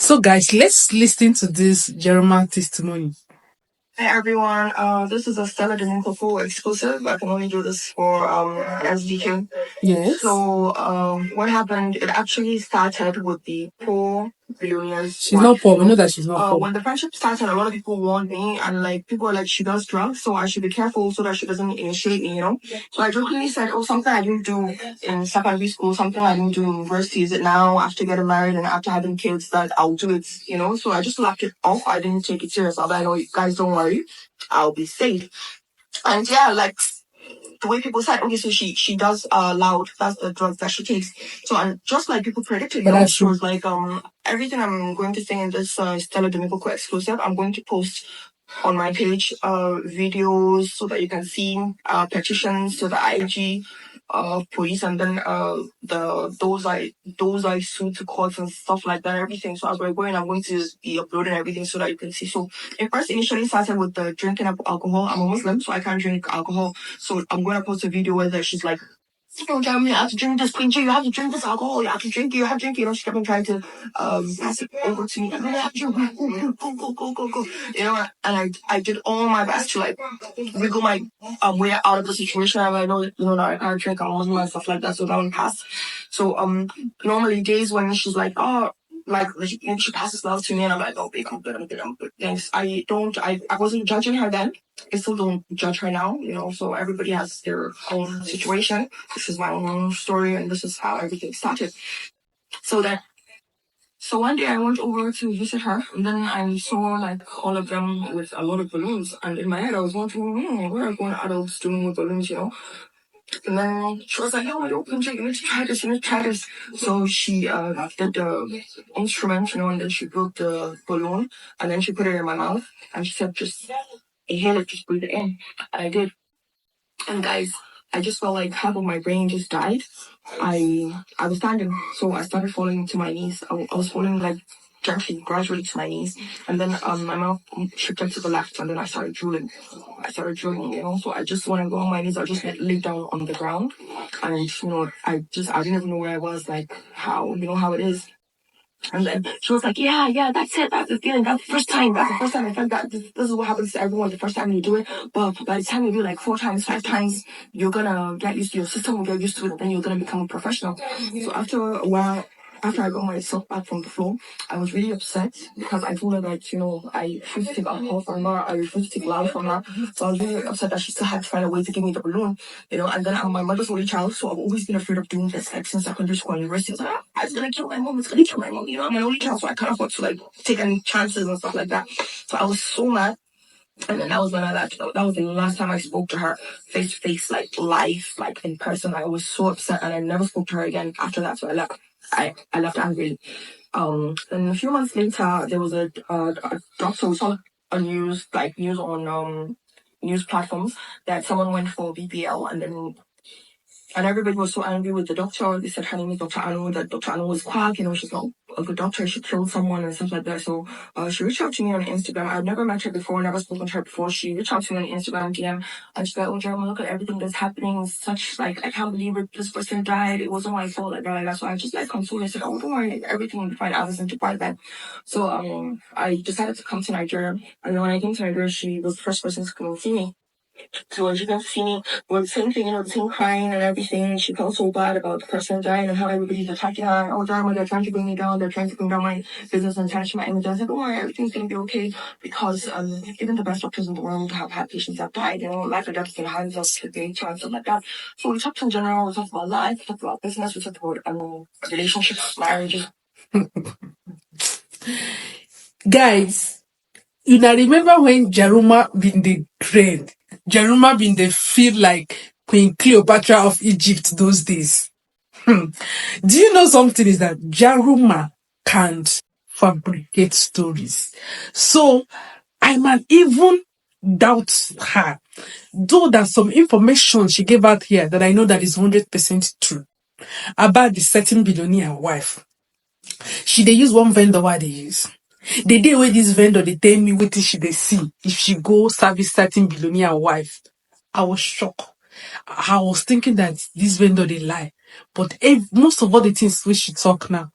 So, guys, let's listen to this Jaruma testimony. Hi everyone, this is a Stella Dominico exclusive. I can only do this for SDK. Yes. So what happened? It actually started with the poor billionaires. She's not poor. We know that she's not poor. When the friendship started, a lot of people warned me, and like people were like, she does drugs, so I should be careful so that she doesn't initiate me, So I jokingly said, oh, something I didn't do in secondary school, something I didn't do in university. Is it now after getting married and after having kids that I'll do it, So I just laughed it off. I didn't take it serious. I know you guys don't worry, I'll be safe. And yeah, like the way people said, okay, so she does loud, that's the drugs that she takes. So and just like people predicted, she was like everything I'm going to say in this Stella Domingo exclusive, I'm going to post on my page videos so that you can see petitions to the IG police, and then those I sued to courts and stuff like that, everything. So as we're going, I'm going to be uploading everything so that you can see. So it first initially started with the drinking of alcohol. I'm a Muslim, so I can't drink alcohol. So I'm going to post a video where she's like, "No, Jeremy, you have to drink this Queen J, you have to drink this alcohol, you have to drink it, you have to drink it." She kept on trying to pass it over to me. I really have to drink, go. And I did all my best to like wiggle my way out of the situation. I know, that I can't drink, I'm Muslim and stuff like that, so that one passed. So normally days when she's like, oh, like she passes love to me, and I'm like, oh babe, I'm good. Thanks. I wasn't judging her then. I still don't judge her now, so everybody has their own situation. This is my own story, and this is how everything started. So one day I went over to visit her, and then I saw like all of them with a lot of balloons, and in my head I was wondering, what are grown adults doing with balloons, And then she was like, "Oh, you need to try this, you need to try this." So she did the instrument, and then she broke the balloon, and then she put it in my mouth, and she said, "Just inhale it, just breathe it in." And I did. And guys, I just felt like half of my brain just died. I was standing, so I started falling to my knees. I was falling like gently, gradually to my knees, and then my mouth shifted to the left, and then I started drooling. So I just want to go on my knees. I just lay down on the ground, and I didn't even know where I was, like how it is. And then she was like, yeah, that's it. That's the feeling. That's the first time. That's the first time I felt that. This is what happens to everyone the first time you do it. But by the time you do it like 4 times, 5 times, you're going to get used to your system, will get used to it, and then you're going to become a professional. So after a while, after I got myself back from the floor, I was really upset because I told her that, I refused to take alcohol from her. I refused to take loud from her. So I was really upset that she still had to find a way to give me the balloon, and then I'm my mother's only child. So I've always been afraid of doing this, like since secondary school and university. I was like, it's going to kill my mom. It's going to kill my mom. I'm an only child, so I can't afford to like take any chances and stuff like that. So I was so mad. And then that was when that was the last time I spoke to her face to face, like live, like in person. I was so upset, and I never spoke to her again after that. So I left. I left angry. And a few months later, there was a doctor. We saw a news on news platforms that someone went for BBL, and everybody was so angry with the doctor. They said her name is Dr. Anu, that Dr. Anu was quack, she's not a good doctor, she killed someone and stuff like that. So she reached out to me on Instagram. I've never met her before, never spoken to her before. She reached out to me on Instagram DM, and she's like, "Oh, Jaruma, look at everything that's happening. It's such, like, I can't believe it. This person died. It wasn't my fault, like that. So I just like consoled her. I said, "Oh, don't worry, everything will be fine. I was into part that." So I decided to come to Nigeria, and when I came to Nigeria, she was the first person to come and see me. So when she got to see me, we were the same thing, the same crying and everything. She felt so bad about the person dying and how everybody's attacking her. Oh, Jaruma, they're trying to bring me down. They're trying to bring down my business and tarnish my image. I said, don't worry, everything's going to be okay, because even the best doctors in the world have had patients that died. Life or death is in the hands of the nature and stuff like that. So we talked in general. We talked about life. We talked about business. We talked about relationships, marriages. Guys, you now remember when Jaruma been the trend? Jaruma been the feel like Queen Cleopatra of Egypt those days. Do you know something is that Jaruma can't fabricate stories. So I might even doubt her. Though there's some information she gave out here that I know that is 100% true about the certain billionaire wife. They use one vendor while they use. The day where this vendor they tell me what she they see if she go service certain billionaire wife, I was shocked. I was thinking that this vendor they lie, but most of all the things which she talk now,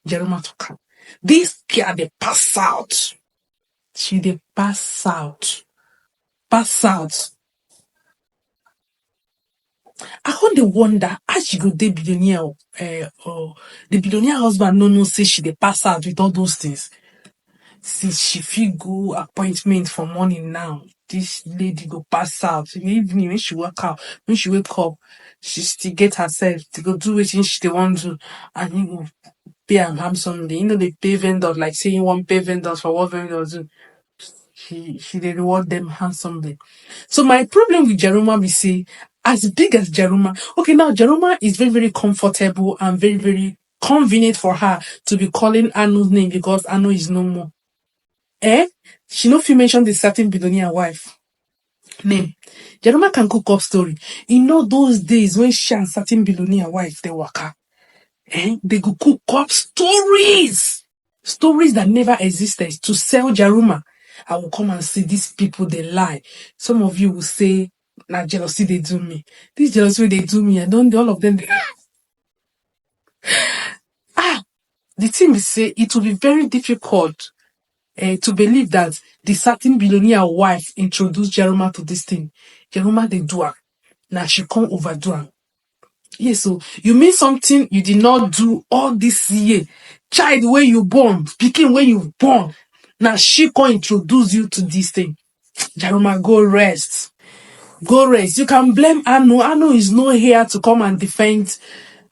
Jeremiah talk. This girl they pass out. She they pass out. Pass out. I want to wonder how she go dey billionaire or the billionaire husband no say she dey pass out with all those things. Since she fit go appointment for morning now, this lady go pass out. In the evening when she wake up, she still get herself to go do what she dey want to, and you go pay am handsomely. You know they pay vendors like say you want pay vendors for what vendors do. She they reward them handsomely. So my problem with Jaruma we say, as big as Jaruma, okay, now Jaruma is very, very comfortable and very, very convenient for her to be calling Anu's name because Anu is no more. She no fit mention the certain billionaire wife name. Jaruma can cook up story. You know those days when she and certain billionaire wife they waka. They go cook up stories. Stories that never existed to sell Jaruma. I will come and see these people, they lie. Some of you will say, nah, jealousy, they do me. This jealousy, they do me. I don't, all of them, the thing is say, it will be very difficult to believe that the certain billionaire wife introduced Jaruma to this thing. Jaruma, they do her. Now she can't overdo her. Yes, so you mean something you did not do all this year. Child where you born, speaking where you born. Now she can introduce you to this thing. Jaruma, go rest. Go rest. You can blame Anu. Anu is not here to come and defend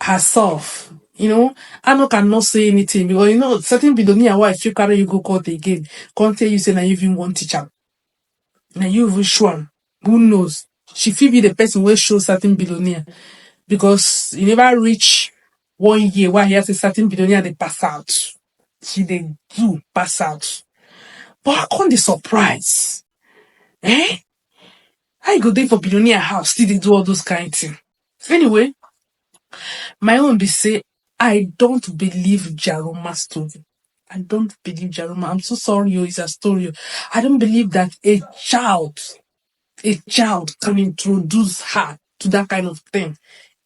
herself. You know, Anu cannot say anything because you know certain billionaire wife you carry you go court again. Can't tell you say now you even want teacher. Now you even sure. Who knows? She feel be the person who show certain billionaire. Because you never reach 1 year where he has a certain billionaire they pass out. She they do pass out. But I can't be surprised. How you go there for billionaire house, still they do all those kind of things. Anyway, my own be say, I don't believe Jaruma's story. I don't believe Jaruma. I'm so sorry, it's a story. I don't believe that a child can introduce her to that kind of thing.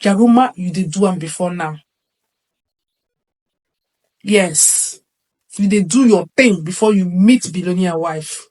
Jaruma, you did do one before now. Yes. You did do your thing before you meet billionaire wife.